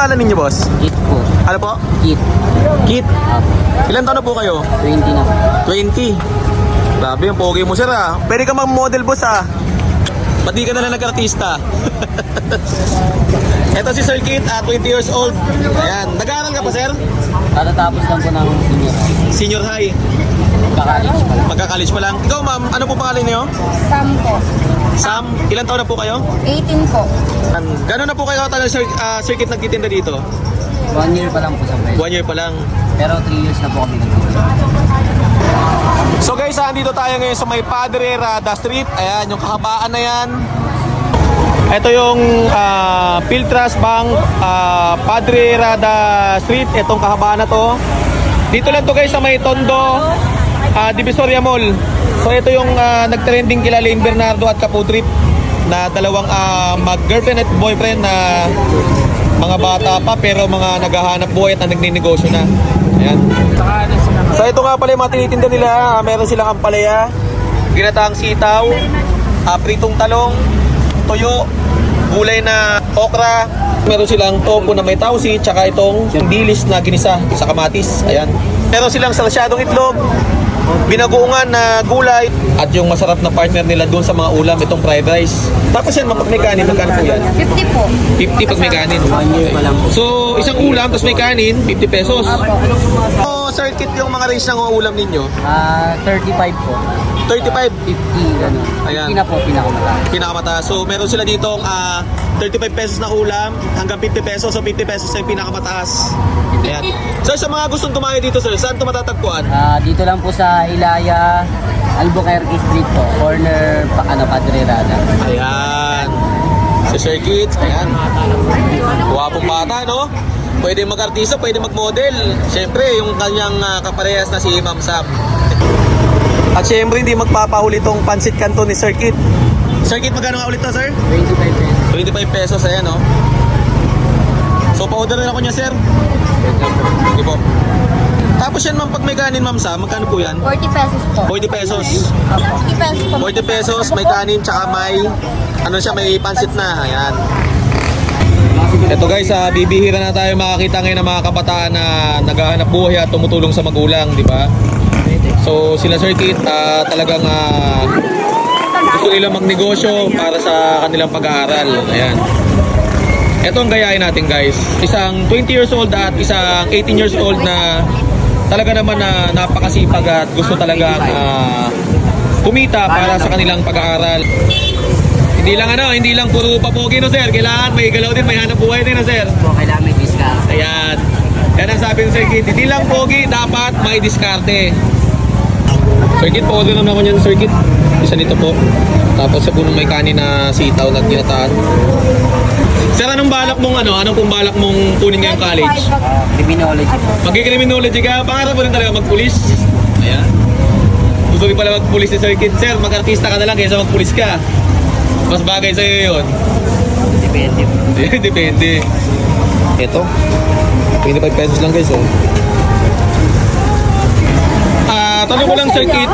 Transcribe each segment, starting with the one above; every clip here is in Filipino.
pangalan ninyo, boss? Kit po. Ano po? Kit. Kit. Apo. Ilan taon na po kayo? 20 na po. 20. Grabe, yung pogi mo, sir, ah. Pwede ka mag-model, boss, ah. Ba't di ka na lang nag-artista? Ito si Sir Kit, 20 years old. Ayan. Nag-aaral ka pa, sir? Katatapos lang po ng senior. Senior high. Kaka-college pa lang. Magka-college pa lang. Ikaw, ma'am, ano po pangalan niyo? Sam po. Sam, ilan taon na po kayo? 18 po. Gano'n na po kayo katagal, Sir Kit, nagtitinda dito? 1 year pa lang po sa price. 1 year pa lang. Pero 3 years na po kami nagtitinda. So guys, andito tayo ngayon sa may Padre Rada Street. Ayan, yung kahabaan na yan. Ito yung Piltras Bank, Padre Rada Street. Itong kahabaan na to. Dito lang to guys sa may Tondo, Divisoria Mall. So ito yung nagtrending kila Lane Bernardo at Kaputrip na dalawang mag-girlfriend at boyfriend na mga bata pa pero mga naghahanap buhay at nagninegosyo na. Ayan. So ito nga pala yung mga tinitinda nila. Meron silang ampalaya, ginataang sitaw, pritong talong, toyo, gulay na okra. Meron silang topo na may tausi, tsaka itong dilis na ginisa sa kamatis. Ayan. Meron silang salsyadong itlog, binagoongan na gulay, at yung masarap na partner nila doon sa mga ulam, itong fried rice. Tapos yan, pag may kanin, magkano po yan? 50 po. 50 pag may kanin. 1 year pa lang po. So, isang ulam, tapos may kanin, 50 pesos. So, Sir Kit, yung mga range ng ulam ninyo? 35 po. 35, 50, gano'n. Ayan. 50 na po, pinakamataas. pinakamataas. So, meron sila ditong 35 pesos na ulam hanggang 50 pesos. So, 50 pesos na yung pinakamataas. Ayan. So, sa mga gustong kumain dito, sir, saan ito matatagpuan? Dito lang po sa Ilaya, Albuquerque Street po. Corner, Padre Rada. Ayan. Si Sir Kit, ayan. Guwapong bata, no? Pwede mag-artista, pwede mag-model. Siyempre, yung kanyang kaparehas na si Ma'am Sam. At siyempre, hindi magpapahuli tong pansit kanto ni Sir Kit. Sir Kit, magkano nga ulit to, sir? 25 pesos. 25 pesos, ayan, no? So, pa-order na ako niya, sir. Sige po. Tapos yan, ma'am, pag may kanin, Ma'am Sam, magkano po yan? 40 pesos po. 40 pesos. 40 pesos po. 40 pesos, may kanin, tsaka may, ano siya, may pansit na. Ayan. Ito guys, bibihira na tayo makakita ngayon ng mga kabataan na naghahanap buhay at tumutulong sa magulang, di ba? So sila Sir Kit, talagang gusto nilang magnegosyo para sa kanilang pag-aaral. Ayan. Ito ang gayahin natin guys. Isang 20 years old at isang 18 years old na talaga naman na napakasipag at gusto talaga kumita para sa kanilang pag-aaral. Hindi lang puro papogi, no, sir. Kailangan may galaw din, may hanap buhay din, no, sir. Kailangan may discount. Ayan. Yan ang sabi ng Sir Kit. Hindi lang pogi, dapat may diskarte. Sir Kit, pa-order naman ako niyan, Sir Kit. Isa nito po. Tapos sa punong may kanin na sitaw na ginataan. Sir, anong balak mong Anong pong balak mong kunin ngayong college? Criminology po. Mag-criminology ka? Pangarap mo rin talaga magpulis? Ayan. Gusto rin pala magpulis ni Sir Kit. Sir, mag-artista ka na lang kaysa magpulis ka. Mas bagay sa'yo yun. Depende po. Depende. Ito. 25 pesos lang guys, oh. Tanong ko lang, Sir Kit.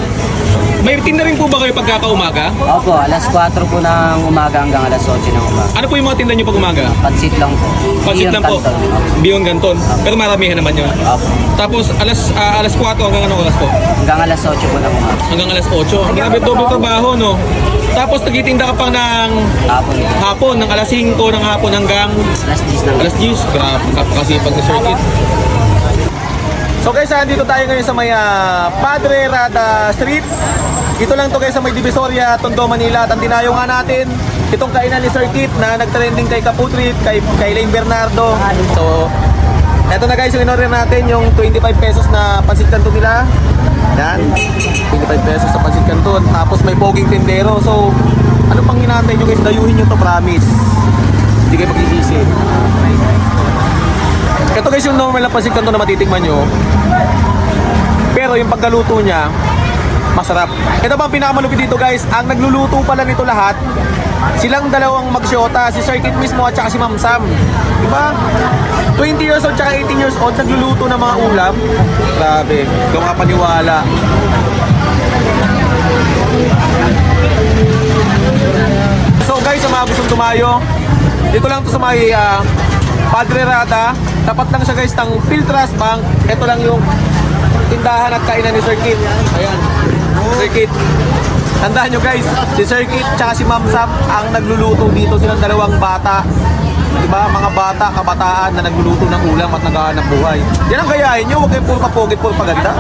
May tinda rin po ba kayo pagkakaumaga? Opo, alas 4 po ng umaga hanggang alas 8 ng umaga. Ano po yung mga tinda nyo pag umaga? Pansit lang po. Pansit lang po. Canton. Opo. Beyond Canton. Pero maramihan naman yun. Opo. Tapos alas 4 hanggang anong oras po? Hanggang alas 8 po ng umaga. Hanggang alas 8. Grabe, double trabaho, no? Tapos nagtitinda ka pa ng Hapon nito. hapon, ng alas 5 ng hapon hanggang Alas 10 ng alas 10. Grabe, kapakasipag na Sir Kit. So guys, dito tayo ngayon sa may Padre Rada Street. Dito lang to guys sa may Divisoria, Tondo, Manila. At ang dinayo nga natin, itong kainan ni Sir Kit na nagtrending kay Kaputrit, kay Lane Bernardo. So, eto na guys yung in-order natin, yung 25 pesos na pansit canton nila. Yan, 25 pesos sa pansit canton. Tapos may poging tindero. So, ano pang hinahantay nyo guys? Dayuhin nyo to, promise. Hindi kayo magsisisi. Ito guys yung normal na pansit canton na matitikman nyo. Pero yung pagkaluto niya, masarap. Ito bang pinakamalupit dito guys, ang nagluluto pala nito lahat, silang dalawang magsyota, si Sir Kit mismo at saka si Ma'am Sam. Diba? 20 years old at 18 years old, nagluluto ng mga ulam. Grabe, kung kapaniwala. So guys, sa mga gustong tumayo, dito lang to sa may Padre Rada. Tapat lang siya guys ng Piltras Bank. Ito lang yung tindahan at kainan ni Sir Kit. Ayan. Sir Kit. Tandaan nyo guys, si Sir Kit tsaka si Ma'am Sam ang nagluluto dito. Silang dalawang bata. Diba? Mga bata, kabataan na nagluluto ng ulam at naghahanap buhay. Yan ang gayahin nyo. Huwag kayong puro kapogit, puro paganda.